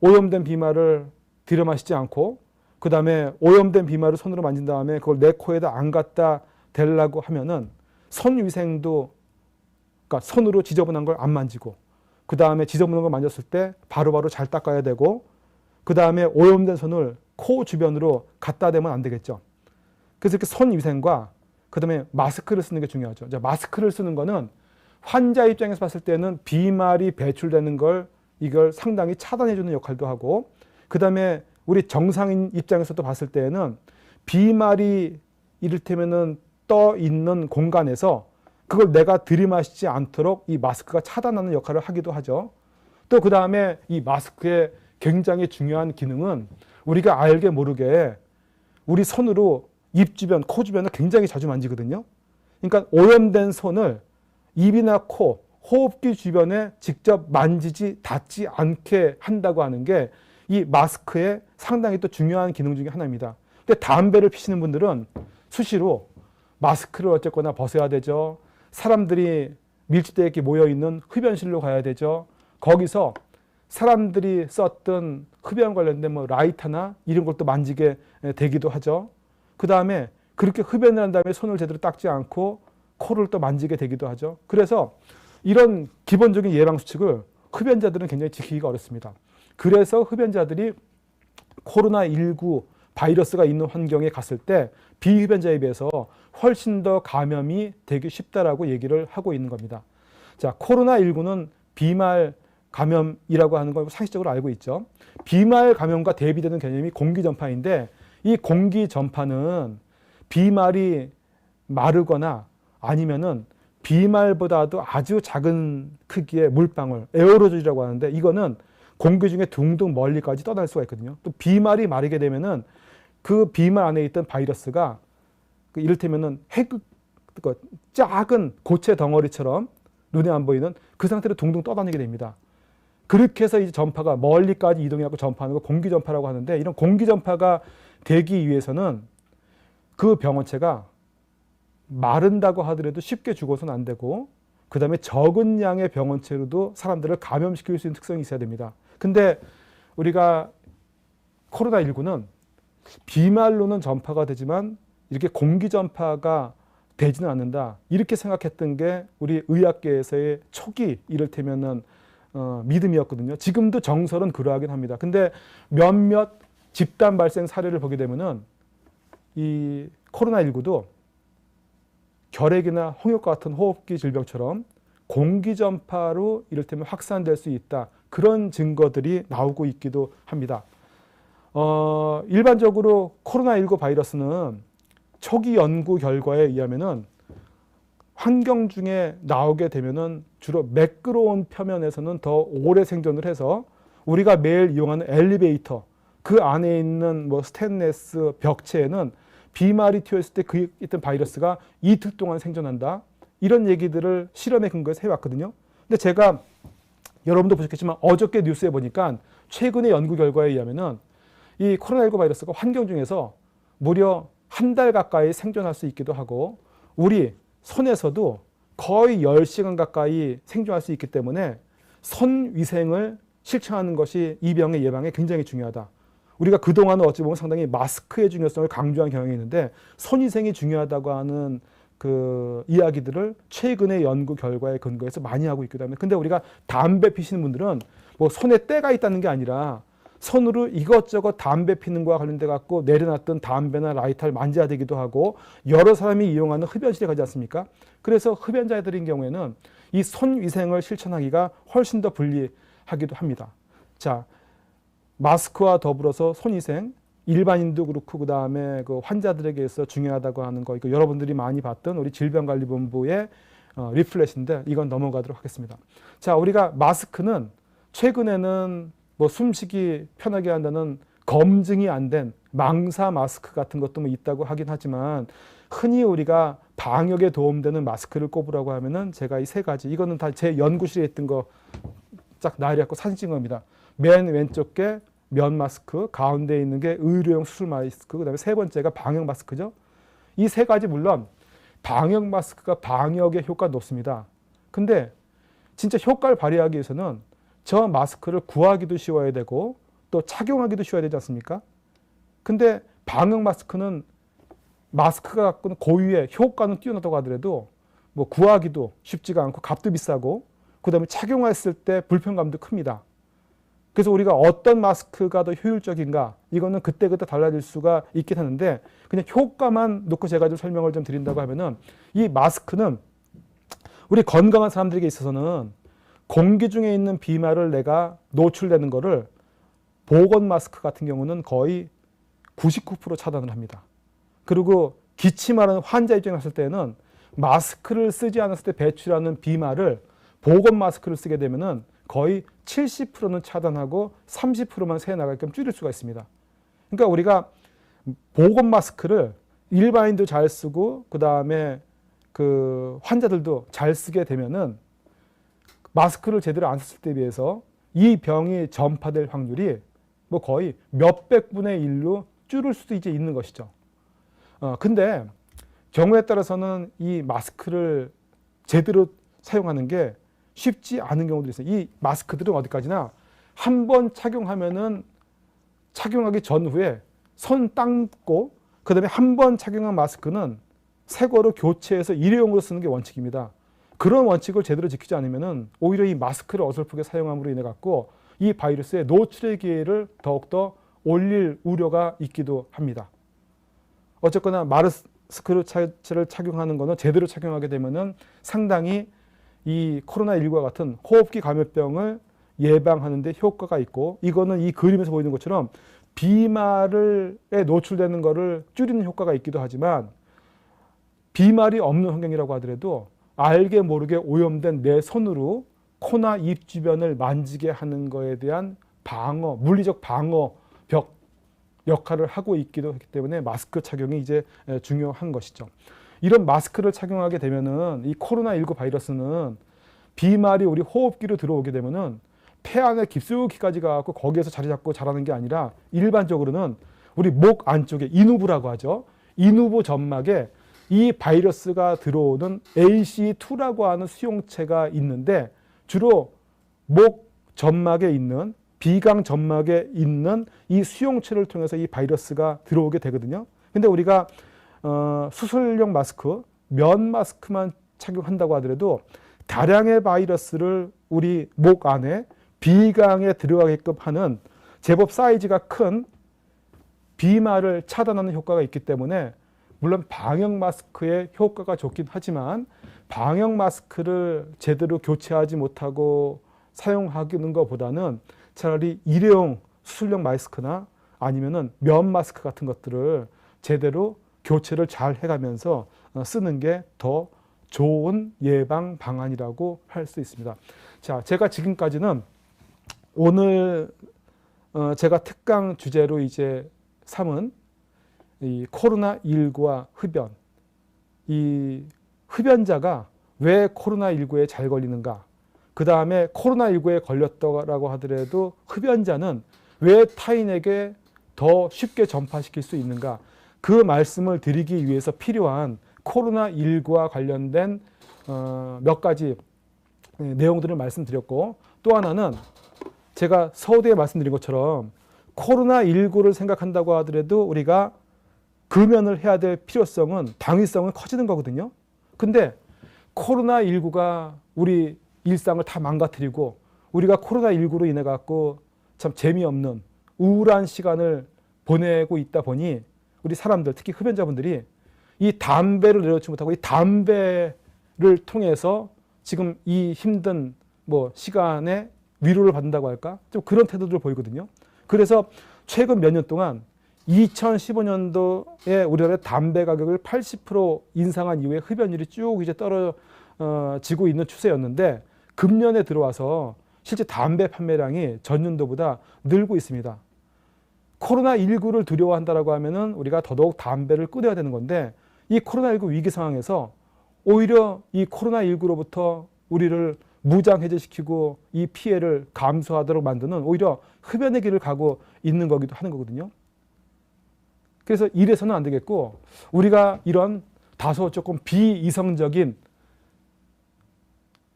오염된 비말을 들여 마시지 않고 그 다음에 오염된 비말을 손으로 만진 다음에 그걸 내 코에다 안 갖다 대려고 하면은 손위생도, 그러니까 손으로 지저분한 걸 안 만지고 그 다음에 지저분한 걸 만졌을 때 바로바로 잘 닦아야 되고 그 다음에 오염된 손을 코 주변으로 갖다 대면 안 되겠죠. 그래서 이렇게 손위생과 그 다음에 마스크를 쓰는 게 중요하죠. 마스크를 쓰는 거는 환자 입장에서 봤을 때는 비말이 배출되는 걸 이걸 상당히 차단해주는 역할도 하고 그 다음에 우리 정상인 입장에서도 봤을 때는 비말이 이를테면은 떠 있는 공간에서 그걸 내가 들이마시지 않도록 이 마스크가 차단하는 역할을 하기도 하죠. 또 그 다음에 이 마스크의 굉장히 중요한 기능은 우리가 알게 모르게 우리 손으로 입 주변, 코 주변을 굉장히 자주 만지거든요. 그러니까 오염된 손을 입이나 코, 호흡기 주변에 직접 만지지 닿지 않게 한다고 하는 게 이 마스크의 상당히 또 중요한 기능 중에 하나입니다. 근데 담배를 피시는 분들은 수시로 마스크를 어쨌거나 벗어야 되죠. 사람들이 밀집되어 있게 모여있는 흡연실로 가야 되죠. 거기서 사람들이 썼던 흡연 관련된 라이터나 이런 것도 만지게 되기도 하죠. 그 다음에 그렇게 흡연을 한 다음에 손을 제대로 닦지 않고 코를 또 만지게 되기도 하죠. 그래서 이런 기본적인 예방수칙을 흡연자들은 굉장히 지키기가 어렵습니다. 그래서 흡연자들이 코로나19 바이러스가 있는 환경에 갔을 때 비흡연자에 비해서 훨씬 더 감염이 되기 쉽다라고 얘기를 하고 있는 겁니다. 자, 코로나19는 비말 감염이라고 하는 걸 상식적으로 알고 있죠. 비말 감염과 대비되는 개념이 공기전파인데 이 공기전파는 비말이 마르거나 아니면은 비말보다도 아주 작은 크기의 물방울, 에어로졸이라고 하는데 이거는 공기 중에 둥둥 멀리까지 떠날 수가 있거든요. 또 비말이 마르게 되면은 그 비말 안에 있던 바이러스가 이를테면은 작은 고체 덩어리처럼 눈에 안 보이는 그 상태로 둥둥 떠다니게 됩니다. 그렇게 해서 이제 전파가 멀리까지 이동해갖고 전파하는 거 공기 전파라고 하는데 이런 공기 전파가 되기 위해서는 그 병원체가 마른다고 하더라도 쉽게 죽어서는 안 되고 그 다음에 적은 양의 병원체로도 사람들을 감염시킬 수 있는 특성이 있어야 됩니다. 근데 우리가 코로나19는 비말로는 전파가 되지만 이렇게 공기 전파가 되지는 않는다. 이렇게 생각했던 게 우리 의학계에서의 초기 이를테면은 믿음이었거든요. 지금도 정설은 그러하긴 합니다. 근데 몇몇 집단 발생 사례를 보게 되면은 이 코로나19도 결핵이나 홍역과 같은 호흡기 질병처럼 공기 전파로 이를테면 확산될 수 있다. 그런 증거들이 나오고 있기도 합니다. 일반적으로 코로나19 바이러스는 초기 연구 결과에 의하면은 환경 중에 나오게 되면은 주로 매끄러운 표면에서는 더 오래 생존을 해서 우리가 매일 이용하는 엘리베이터 그 안에 있는 스테인레스 벽체에는 비말이 튀어있을 때 그 있던 바이러스가 이틀 동안 생존한다. 이런 얘기들을 실험에 근거해서 해왔거든요. 근데 제가 여러분도 보셨겠지만 어저께 뉴스에 보니까 최근의 연구 결과에 의하면은 이 코로나19 바이러스가 환경 중에서 무려 한 달 가까이 생존할 수 있기도 하고 우리 손에서도 거의 10시간 가까이 생존할 수 있기 때문에 손 위생을 실천하는 것이 이 병의 예방에 굉장히 중요하다. 우리가 그동안은 어찌 보면 상당히 마스크의 중요성을 강조한 경향이 있는데 손 위생이 중요하다고 하는 그 이야기들을 최근의 연구 결과에 근거해서 많이 하고 있기도 합니다. 근데 우리가 담배 피시는 분들은 손에 때가 있다는 게 아니라 손으로 이것저것 담배 피는 거와 관련돼 갖고 내려놨던 담배나 라이터를 만져야 되기도 하고 여러 사람이 이용하는 흡연실에 가지 않습니까? 그래서 흡연자들인 경우에는 이 손 위생을 실천하기가 훨씬 더 불리하기도 합니다. 자, 마스크와 더불어서 손 위생, 일반인도 그렇고 그 다음에 그 환자들에게서 중요하다고 하는 거 이거 여러분들이 많이 봤던 우리 질병관리본부의 리플렛인데 이건 넘어가도록 하겠습니다. 자, 우리가 마스크는 최근에는 숨쉬기 편하게 한다는 검증이 안 된 망사 마스크 같은 것도 있다고 하긴 하지만 흔히 우리가 방역에 도움되는 마스크를 꼽으라고 하면은 제가 이 세 가지 이거는 다 제 연구실에 있던 거 쫙 나열해갖고 사진 찍은 겁니다. 맨 왼쪽 게 면 마스크, 가운데 있는 게 의료용 수술 마스크, 그다음에 세 번째가 방역 마스크죠. 이 세 가지 물론 방역 마스크가 방역의 효과가 높습니다. 근데 진짜 효과를 발휘하기 위해서는 저 마스크를 구하기도 쉬워야 되고 또 착용하기도 쉬워야 되지 않습니까? 근데 방역 마스크는 마스크가 갖고 있는 고유의 효과는 뛰어나다고 하더라도 뭐 구하기도 쉽지가 않고 값도 비싸고 그다음에 착용했을 때 불편감도 큽니다. 그래서 우리가 어떤 마스크가 더 효율적인가 이거는 그때그때 달라질 수가 있긴 하는데 그냥 효과만 놓고 제가 좀 설명을 좀 드린다고 하면은 이 마스크는 우리 건강한 사람들에게 있어서는 공기 중에 있는 비말을 내가 노출되는 거를 보건 마스크 같은 경우는 거의 99% 차단을 합니다. 그리고 기침하는 환자 입장에 봤을 때는 마스크를 쓰지 않았을 때 배출하는 비말을 보건 마스크를 쓰게 되면은 거의 70%는 차단하고 30%만 새어나가게끔 줄일 수가 있습니다. 그러니까 우리가 보건 마스크를 일반인도 잘 쓰고 그 다음에 그 환자들도 잘 쓰게 되면은 마스크를 제대로 안 썼을 때에 비해서 이 병이 전파될 확률이 뭐 거의 몇백 분의 1로 줄일 수도 이제 있는 것이죠. 근데 경우에 따라서는 이 마스크를 제대로 사용하는 게 쉽지 않은 경우들이 있어요. 이 마스크들은 어디까지나 한 번 착용하면은 착용하기 전후에 손 닦고 그다음에 한 번 착용한 마스크는 새 거로 교체해서 일회용으로 쓰는 게 원칙입니다. 그런 원칙을 제대로 지키지 않으면은 오히려 이 마스크를 어설프게 사용함으로 인해 갖고 이 바이러스의 노출의 기회를 더욱더 올릴 우려가 있기도 합니다. 어쨌거나 마스크를 착용하는 것은 제대로 착용하게 되면은 상당히 이 코로나19와 같은 호흡기 감염병을 예방하는 데 효과가 있고 이거는 이 그림에서 보이는 것처럼 비말에 노출되는 것을 줄이는 효과가 있기도 하지만 비말이 없는 환경이라고 하더라도 알게 모르게 오염된 내 손으로 코나 입 주변을 만지게 하는 것에 대한 방어, 물리적 방어 벽 역할을 하고 있기도 하기 때문에 마스크 착용이 이제 중요한 것이죠. 이런 마스크를 착용하게 되면은 이 코로나19 바이러스는 비말이 우리 호흡기로 들어오게 되면은 폐 안에 깊숙이까지 가고 거기에서 자리 잡고 자라는 게 아니라 일반적으로는 우리 목 안쪽에 인후부라고 하죠. 인후부 점막에 이 바이러스가 들어오는 ACE2라고 하는 수용체가 있는데 주로 목 점막에 있는 비강 점막에 있는 이 수용체를 통해서 이 바이러스가 들어오게 되거든요. 근데 우리가 수술용 마스크, 면 마스크만 착용한다고 하더라도 다량의 바이러스를 우리 목 안에 비강에 들어가게끔 하는 제법 사이즈가 큰 비말을 차단하는 효과가 있기 때문에 물론 방역 마스크의 효과가 좋긴 하지만 방역 마스크를 제대로 교체하지 못하고 사용하는 것보다는 차라리 일회용 수술용 마스크나 아니면은 면 마스크 같은 것들을 제대로 교체를 잘 해가면서 쓰는 게 더 좋은 예방 방안이라고 할 수 있습니다. 자, 제가 지금까지는 오늘 제가 특강 주제로 이제 삼은 이 코로나19와 흡연, 이 흡연자가 왜 코로나19에 잘 걸리는가, 그 다음에 코로나19에 걸렸다고 하더라도 흡연자는 왜 타인에게 더 쉽게 전파시킬 수 있는가, 그 말씀을 드리기 위해서 필요한 코로나19와 관련된 몇 가지 내용들을 말씀드렸고, 또 하나는 제가 서두에 말씀드린 것처럼 코로나19를 생각한다고 하더라도 우리가 금연을 해야 될 필요성은, 당위성은 커지는 거거든요. 근데 코로나19가 우리 일상을 다 망가뜨리고 우리가 코로나19로 인해 갖고 참 재미없는 우울한 시간을 보내고 있다 보니 우리 사람들, 특히 흡연자분들이 이 담배를 내려놓지 못하고 이 담배를 통해서 지금 이 힘든 시간에 위로를 받는다고 할까? 좀 그런 태도들을 보이거든요. 그래서 최근 몇 년 동안 2015년도에 우리나라 담배 가격을 80% 인상한 이후에 흡연율이 쭉 이제 떨어지고 있는 추세였는데 금년에 들어와서 실제 담배 판매량이 전년도보다 늘고 있습니다. 코로나19를 두려워한다라고 하면은 우리가 더더욱 담배를 끊어야 되는 건데, 이 코로나19 위기 상황에서 오히려 이 코로나19로부터 우리를 무장 해제시키고 이 피해를 감수하도록 만드는 오히려 흡연의 길을 가고 있는 거기도 하는 거거든요. 그래서 이래서는 안 되겠고 우리가 이런 다소 조금 비이성적인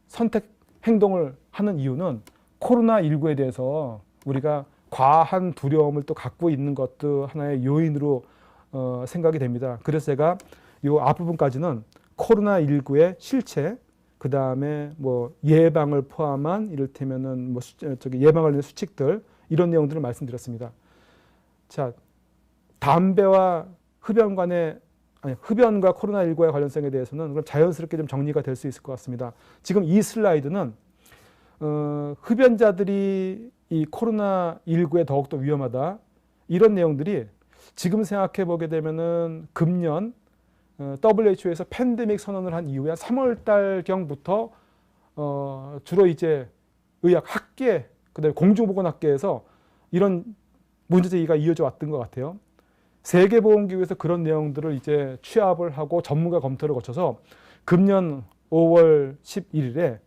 선택 행동을 하는 이유는 코로나19에 대해서 우리가 과한 두려움을 또 갖고 있는 것도 하나의 요인으로 생각이 됩니다. 그래서 제가 이 앞부분까지는 코로나19의 실체, 그 다음에 뭐 예방을 포함한 이를테면은 뭐 예방 관련 수칙들 이런 내용들을 말씀드렸습니다. 자, 담배와 흡연과 코로나19의 관련성에 대해서는 그럼 자연스럽게 좀 정리가 될 수 있을 것 같습니다. 지금 이 슬라이드는 흡연자들이 이 코로나19에 더욱더 위험하다 이런 내용들이 지금 생각해 보게 되면은 금년 WHO에서 팬데믹 선언을 한 이후에 3월 달경부터 주로 이제 의학 학계 그다음에 공중보건학계에서 이런 문제 제기가 이어져 왔던 것 같아요. 세계보건기구에서 그런 내용들을 이제 취합을 하고 전문가 검토를 거쳐서 금년 5월 11일에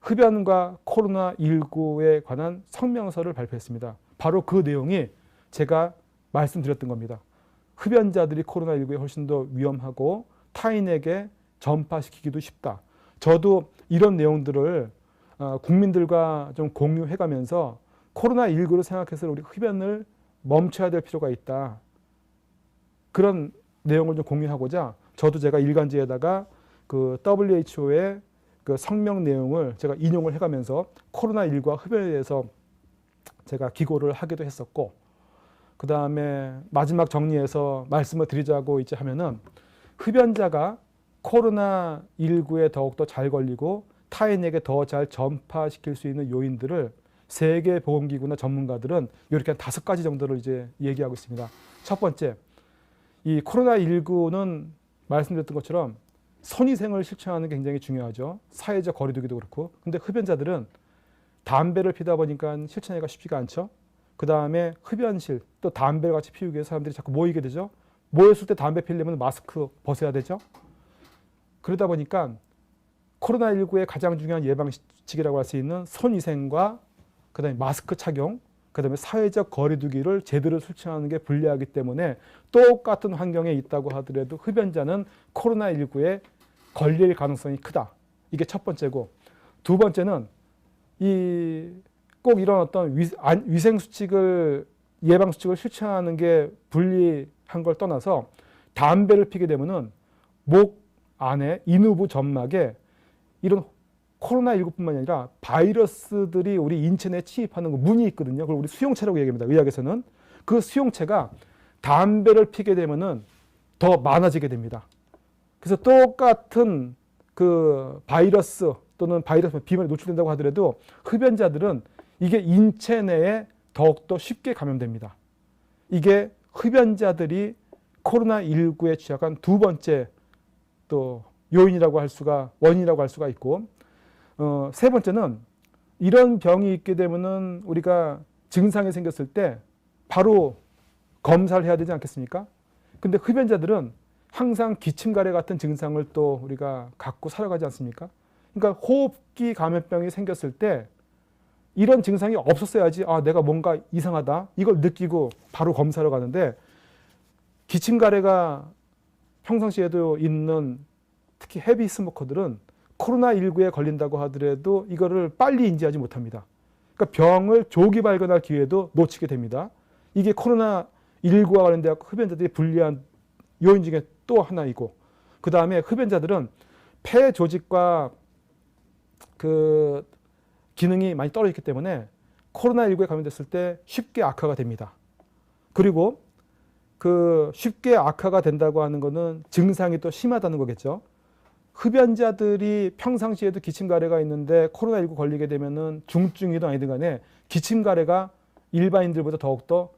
흡연과 코로나19에 관한 성명서를 발표했습니다. 바로 그 내용이 제가 말씀드렸던 겁니다. 흡연자들이 코로나19에 훨씬 더 위험하고 타인에게 전파시키기도 쉽다. 저도 이런 내용들을 국민들과 좀 공유해가면서 코로나19를 생각해서 우리 흡연을 멈춰야 될 필요가 있다. 그런 내용을 좀 공유하고자 저도 제가 일간지에다가 그 WHO의 그 성명 내용을 제가 인용을 해가면서 코로나19와 흡연에 대해서 제가 기고를 하기도 했었고, 그 다음에 마지막 정리해서 말씀을 드리자고 이제 하면은 흡연자가 코로나19에 더욱더 잘 걸리고 타인에게 더 잘 전파시킬 수 있는 요인들을 세계보건기구나 전문가들은 이렇게 한 5가지 정도를 이제 얘기하고 있습니다. 첫 번째, 이 코로나19는 말씀드렸던 것처럼 선위생을 실천하는 게 굉장히 중요하죠. 사회적 거리두기도 그렇고. 근데 흡연자들은 담배를 피다 보니까 실천하기가 쉽지가 않죠. 그 다음에 흡연실, 또 담배를 같이 피우기 위해서 사람들이 자꾸 모이게 되죠. 모였을 때 담배 피우려면 마스크 벗어야 되죠. 그러다 보니까 코로나19의 가장 중요한 예방수칙이라고 할 수 있는 손위생과 그 다음에 마스크 착용, 그 다음에 사회적 거리두기를 제대로 실천하는 게 불리하기 때문에 똑같은 환경에 있다고 하더라도 흡연자는 코로나19에 걸릴 가능성이 크다. 이게 첫 번째고, 두 번째는 꼭 이런 어떤 위생수칙을, 예방수칙을 실천하는 게 불리한 걸 떠나서 담배를 피게 되면은 목 안에 인후부 점막에 이런 코로나19뿐만 아니라 바이러스들이 우리 인체 내에 침입하는 문이 있거든요. 그걸 우리 수용체라고 얘기합니다. 의학에서는. 그 수용체가 담배를 피게 되면은 더 많아지게 됩니다. 그래서 똑같은 그 바이러스 또는 바이러스 비만에 노출된다고 하더라도 흡연자들은 이게 인체 내에 더욱더 쉽게 감염됩니다. 이게 흡연자들이 코로나19에 취약한 두 번째 또 원인이라고 할 수가 있고, 세 번째는 이런 병이 있게 되면은 우리가 증상이 생겼을 때 바로 검사를 해야 되지 않겠습니까? 근데 흡연자들은 항상 기침가래 같은 증상을 또 우리가 갖고 살아가지 않습니까? 그러니까 호흡기 감염병이 생겼을 때 이런 증상이 없었어야지 내가 뭔가 이상하다 이걸 느끼고 바로 검사를 가는데, 기침가래가 평상시에도 있는 특히 헤비 스모커들은 코로나19에 걸린다고 하더라도 이거를 빨리 인지하지 못합니다. 그러니까 병을 조기 발견할 기회도 놓치게 됩니다. 이게 코로나19와 관련된 흡연자들이 불리한 요인 중에 또 하나이고, 그 다음에 흡연자들은 폐 조직과 그 기능이 많이 떨어졌기 때문에 코로나19에 감염됐을 때 쉽게 악화가 됩니다. 그리고 그 쉽게 악화가 된다고 하는 것은 증상이 또 심하다는 거겠죠. 흡연자들이 평상시에도 기침가래가 있는데 코로나19 걸리게 되면은 중증이든 아니든 간에 기침가래가 일반인들보다 더욱더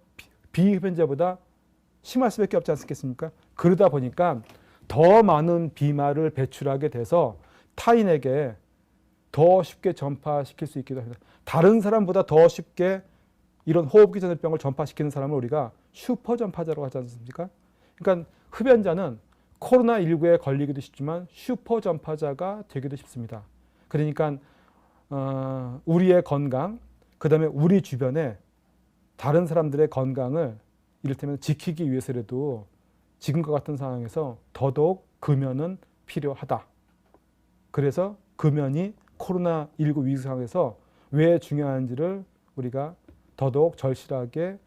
비흡연자보다 심할 수밖에 없지 않겠습니까? 그러다 보니까 더 많은 비말을 배출하게 돼서 타인에게 더 쉽게 전파시킬 수 있기도 합니다. 다른 사람보다 더 쉽게 이런 호흡기 전염병을 전파시키는 사람을 우리가 슈퍼 전파자라고 하지 않습니까? 그러니까 흡연자는 코로나19에 걸리기도 쉽지만 슈퍼 전파자가 되기도 쉽습니다. 그러니까 우리의 건강, 그다음에 우리 주변에 다른 사람들의 건강을 이를테면 지키기 위해서라도 지금과 같은 상황에서 더더욱 금연은 필요하다. 그래서 금연이 코로나19 위기 상황에서 왜 중요한지를 우리가 더더욱 절실하게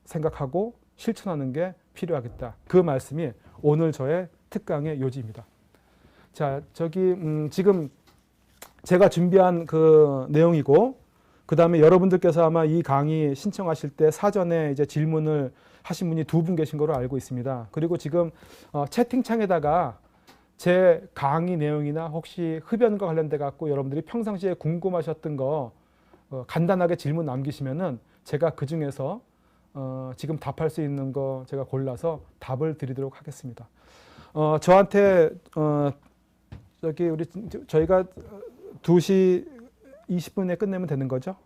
생각하고 실천하는 게 필요하겠다. 그 말씀이 오늘 저의 특강의 요지입니다. 자, 지금 제가 준비한 그 내용이고, 그 다음에 여러분들께서 아마 이 강의 신청하실 때 사전에 이제 질문을 하신 분이 2분 계신 걸로 알고 있습니다. 그리고 지금 채팅창에다가 제 강의 내용이나 혹시 흡연과 관련돼 갖고 여러분들이 평상시에 궁금하셨던 거 간단하게 질문 남기시면은 제가 그 중에서 지금 답할 수 있는 거 제가 골라서 답을 드리도록 하겠습니다. 저한테 저희가 2시 20분에 끝내면 되는 거죠?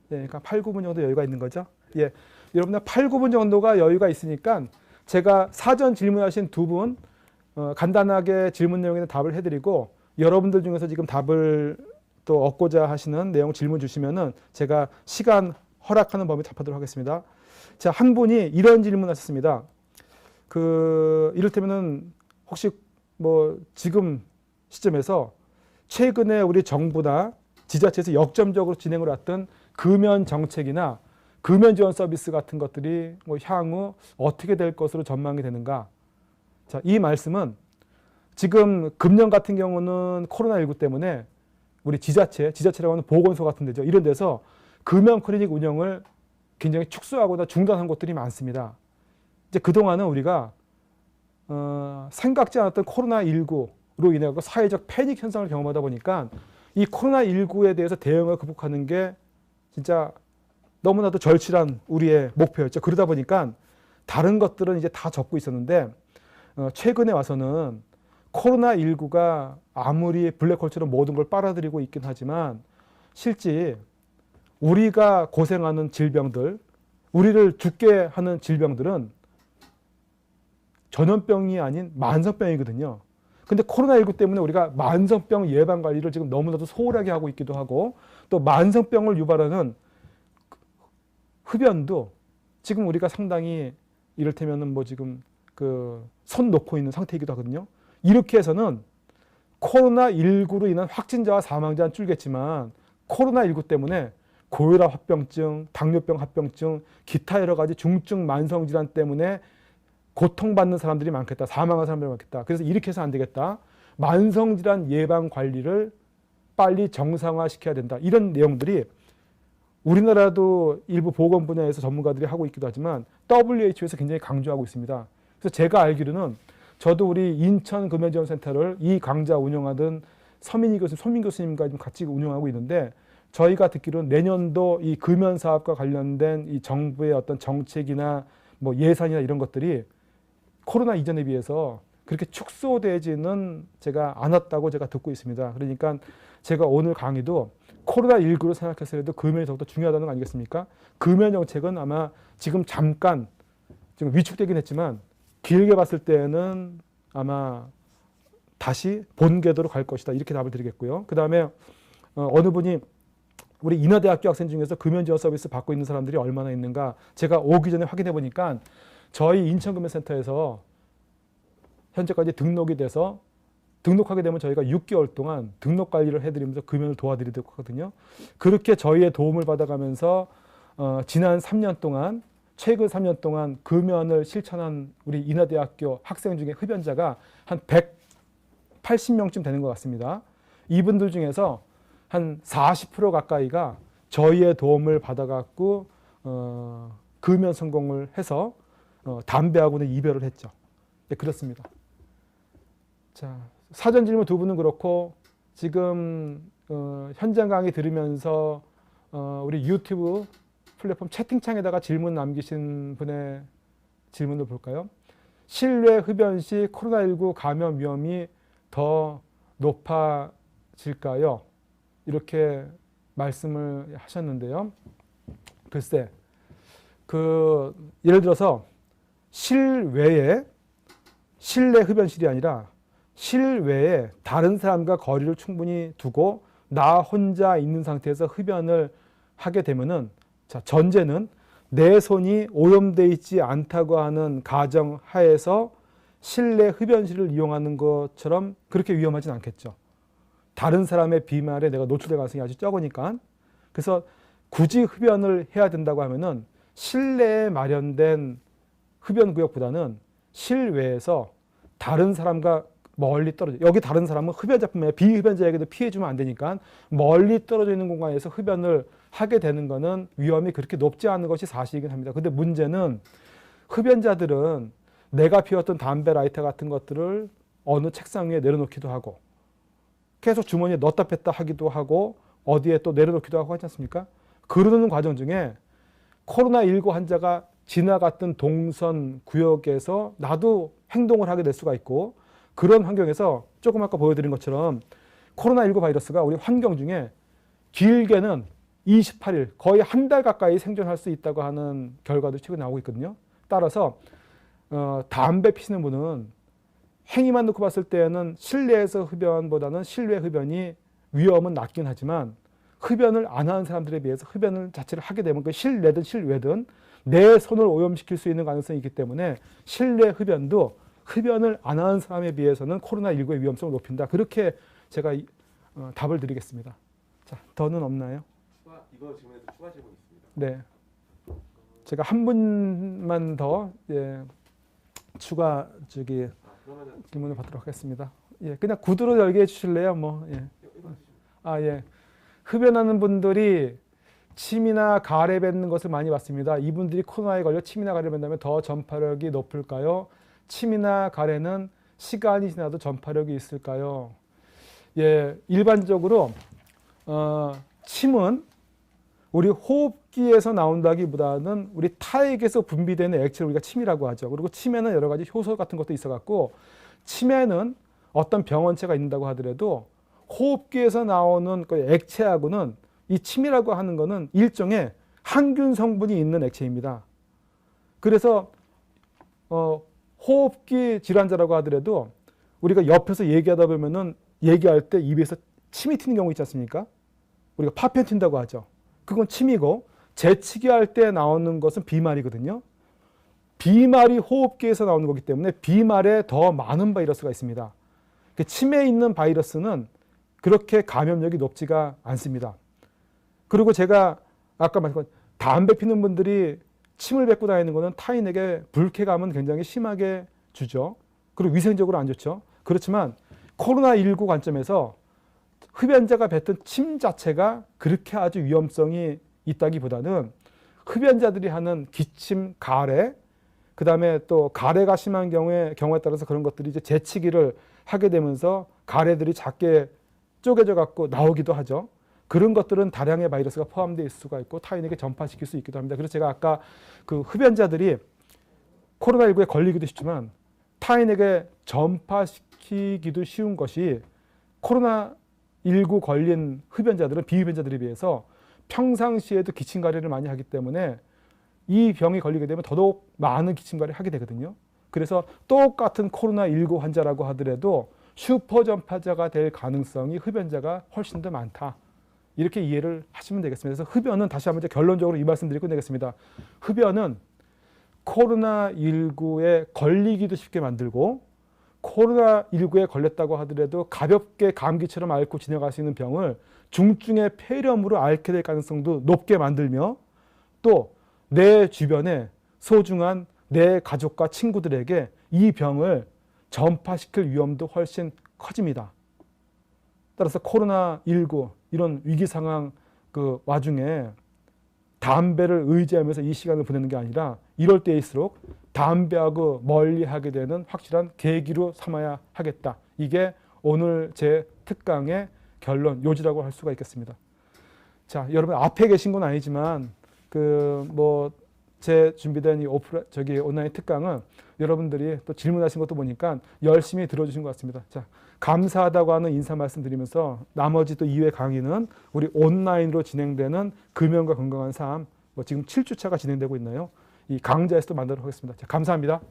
예, 그러니까 8, 9분 정도 여유가 있는 거죠? 예, 여러분들 8, 9분 정도가 여유가 있으니까 제가 사전 질문하신 2분 간단하게 질문 내용에는 답을 해드리고, 여러분들 중에서 지금 답을 또 얻고자 하시는 내용 질문 주시면은 제가 시간 허락하는 범위 답하도록 하겠습니다. 자, 한 분이 이런 질문 하셨습니다. 이를테면은 혹시 뭐 지금 시점에서 최근에 우리 정부나 지자체에서 역점적으로 진행을 했던 금연 정책이나 금연 지원 서비스 같은 것들이 뭐 향후 어떻게 될 것으로 전망이 되는가? 자, 이 말씀은 지금 금년 같은 경우는 코로나19 때문에 우리 지자체라고 하는 보건소 같은 데죠. 이런 데서 금연 클리닉 운영을 굉장히 축소하거나 중단한 곳들이 많습니다. 이제 그동안은 우리가 생각지 않았던 코로나19로 인해 사회적 패닉 현상을 경험하다 보니까 이 코로나19에 대해서 대응을 극복하는 게 진짜 너무나도 절실한 우리의 목표였죠. 그러다 보니까 다른 것들은 이제 다 접고 있었는데 최근에 와서는 코로나19가 아무리 블랙홀처럼 모든 걸 빨아들이고 있긴 하지만 실제 우리가 고생하는 질병들, 우리를 죽게 하는 질병들은 전염병이 아닌 만성병이거든요. 근데 코로나19 때문에 우리가 만성병 예방 관리를 지금 너무나도 소홀하게 하고 있기도 하고, 또 만성병을 유발하는 흡연도 지금 우리가 상당히 이를테면은 뭐 지금 손 놓고 있는 상태이기도 하거든요. 이렇게 해서는 코로나19로 인한 확진자와 사망자는 줄겠지만 코로나19 때문에 고혈압 합병증, 당뇨병 합병증, 기타 여러 가지 중증 만성질환 때문에 고통받는 사람들이 많겠다. 사망한 사람들이 많겠다. 그래서 이렇게 해서 안 되겠다. 만성질환 예방 관리를 빨리 정상화시켜야 된다. 이런 내용들이 우리나라도 일부 보건 분야에서 전문가들이 하고 있기도 하지만 WHO에서 굉장히 강조하고 있습니다. 그래서 제가 알기로는 저도 우리 인천 금연지원센터를 이 강좌 운영하던 손민 교수님과 좀 같이 운영하고 있는데, 저희가 듣기로는 내년도 이 금연 사업과 관련된 이 정부의 어떤 정책이나 뭐 예산이나 이런 것들이 코로나 이전에 비해서 그렇게 축소되지는 제가 않았다고 제가 듣고 있습니다. 그러니까 제가 오늘 강의도 코로나19로 생각해서라도 금연이 더욱더 중요하다는 거 아니겠습니까? 금연 정책은 아마 지금 잠깐 지금 위축되긴 했지만 길게 봤을 때는 아마 다시 본궤도로 갈 것이다. 이렇게 답을 드리겠고요. 그 다음에 어느 분이 우리 인하대학교 학생 중에서 금연 지원 서비스 받고 있는 사람들이 얼마나 있는가, 제가 오기 전에 확인해 보니까 저희 인천금연센터에서 현재까지 등록이 돼서 등록하게 되면 저희가 6개월 동안 등록 관리를 해드리면서 금연을 도와드리도록 하거든요. 그렇게 저희의 도움을 받아가면서 지난 3년 동안, 최근 3년 동안 금연을 실천한 우리 인하대학교 학생 중에 흡연자가 한 180명쯤 되는 것 같습니다. 이분들 중에서 한 40% 가까이가 저희의 도움을 받아갖고 금연 성공을 해서 담배하고는 이별을 했죠. 네, 그렇습니다. 자, 사전 질문 2분은 그렇고, 지금 현장 강의 들으면서 우리 유튜브 플랫폼 채팅창에다가 질문 남기신 분의 질문을 볼까요? 실외 흡연 시 코로나19 감염 위험이 더 높아질까요? 이렇게 말씀을 하셨는데요. 글쎄, 예를 들어서 실외에 실내 흡연실이 아니라 실외에 다른 사람과 거리를 충분히 두고 나 혼자 있는 상태에서 흡연을 하게 되면은, 자, 전제는 내 손이 오염되어 있지 않다고 하는 가정 하에서 실내 흡연실을 이용하는 것처럼 그렇게 위험하진 않겠죠. 다른 사람의 비말에 내가 노출될 가능성이 아주 적으니까. 그래서 굳이 흡연을 해야 된다고 하면은 실내에 마련된 흡연구역보다는 실외에서 다른 사람과 멀리 떨어져, 여기 다른 사람은 흡연자뿐만 아니라 비흡연자에게도 피해주면 안 되니까 멀리 떨어져 있는 공간에서 흡연을 하게 되는 것은 위험이 그렇게 높지 않은 것이 사실이긴 합니다. 근데 문제는 흡연자들은 내가 피웠던 담배 라이터 같은 것들을 어느 책상 위에 내려놓기도 하고 계속 주머니에 넣었다 뺐다 하기도 하고 어디에 또 내려놓기도 하고 하지 않습니까? 그러는 과정 중에 코로나19 환자가 지나갔던 동선 구역에서 나도 행동을 하게 될 수가 있고, 그런 환경에서 조금 아까 보여드린 것처럼 코로나19 바이러스가 우리 환경 중에 길게는 28일, 거의 한 달 가까이 생존할 수 있다고 하는 결과도 최근에 나오고 있거든요. 따라서 담배 피시는 분은 행위만 놓고 봤을 때는 실내에서 흡연보다는 실외 흡연이 위험은 낮긴 하지만, 흡연을 안 하는 사람들에 비해서 흡연을 자체를 하게 되면 그 실내든 실외든 내 손을 오염시킬 수 있는 가능성이 있기 때문에 실내 흡연도 흡연을 안 하는 사람에 비해서는 코로나19의 위험성을 높인다. 그렇게 제가 답을 드리겠습니다. 자, 더는 없나요? 이거 질문에도 추가 질문이 있습니다. 네. 제가 한 분만 더 추가 질문을 받도록 하겠습니다. 예, 그냥 구두로 열게 해주실래요? 뭐, 예. 예. 흡연하는 분들이 침이나 가래 뱉는 것을 많이 봤습니다. 이분들이 코로나에 걸려 침이나 가래 뱉는다면 더 전파력이 높을까요? 침이나 가래는 시간이 지나도 전파력이 있을까요? 예, 일반적으로 침은 우리 호흡기에서 나온다기보다는 우리 타액에서 분비되는 액체를 우리가 침이라고 하죠. 그리고 침에는 여러 가지 효소 같은 것도 있어갖고, 침에는 어떤 병원체가 있는다고 하더라도 호흡기에서 나오는 그 액체하고는 이 침이라고 하는 것은 일종의 항균 성분이 있는 액체입니다. 그래서 호흡기 질환자라고 하더라도 우리가 옆에서 얘기하다 보면은 얘기할 때 입에서 침이 튀는 경우 있지 않습니까? 우리가 파편 튄다고 하죠. 그건 침이고, 재치기 할 때 나오는 것은 비말이거든요. 비말이 호흡기에서 나오는 거기 때문에 비말에 더 많은 바이러스가 있습니다. 침에 있는 바이러스는 그렇게 감염력이 높지가 않습니다. 그리고 제가 아까 말씀드린 담배 피는 분들이 침을 뱉고 다니는 것은 타인에게 불쾌감은 굉장히 심하게 주죠. 그리고 위생적으로 안 좋죠. 그렇지만 코로나19 관점에서 흡연자가 뱉은 침 자체가 그렇게 아주 위험성이 있다기보다는 흡연자들이 하는 기침, 가래, 그 다음에 또 가래가 심한 경우에 따라서 그런 것들이 이제 재치기를 하게 되면서 가래들이 작게 쪼개져 갖고 나오기도 하죠. 그런 것들은 다량의 바이러스가 포함되어 있을 수가 있고 타인에게 전파시킬 수 있기도 합니다. 그래서 제가 아까 그 흡연자들이 코로나19에 걸리기도 쉽지만 타인에게 전파시키기도 쉬운 것이, 코로나19 걸린 흡연자들은 비흡연자들에 비해서 평상시에도 기침가래를 많이 하기 때문에 이 병이 걸리게 되면 더더욱 많은 기침가래를 하게 되거든요. 그래서 똑같은 코로나19 환자라고 하더라도 슈퍼 전파자가 될 가능성이 흡연자가 훨씬 더 많다. 이렇게 이해를 하시면 되겠습니다. 그래서 흡연은, 다시 한번 결론적으로 이 말씀 드리고 끝내겠습니다. 흡연은 코로나19에 걸리기도 쉽게 만들고, 코로나19에 걸렸다고 하더라도 가볍게 감기처럼 앓고 지나갈 수 있는 병을 중증의 폐렴으로 앓게 될 가능성도 높게 만들며, 또 내 주변에 소중한 내 가족과 친구들에게 이 병을 전파시킬 위험도 훨씬 커집니다. 따라서 코로나19 이런 위기 상황 그 와중에 담배를 의지하면서 이 시간을 보내는 게 아니라 이럴 때일수록 담배하고 멀리하게 되는 확실한 계기로 삼아야 하겠다. 이게 오늘 제 특강의 결론, 요지라고 할 수가 있겠습니다. 자, 여러분 앞에 계신 건 아니지만 제 준비된 이 온라인 특강은 여러분들이 또 질문하신 것도 보니까 열심히 들어주신 것 같습니다. 자, 감사하다고 하는 인사 말씀드리면서 나머지 또 이외 강의는 우리 온라인으로 진행되는 금연과 건강한 삶, 지금 7주차가 진행되고 있나요? 이 강좌에서도 만나도록 하겠습니다. 자, 감사합니다.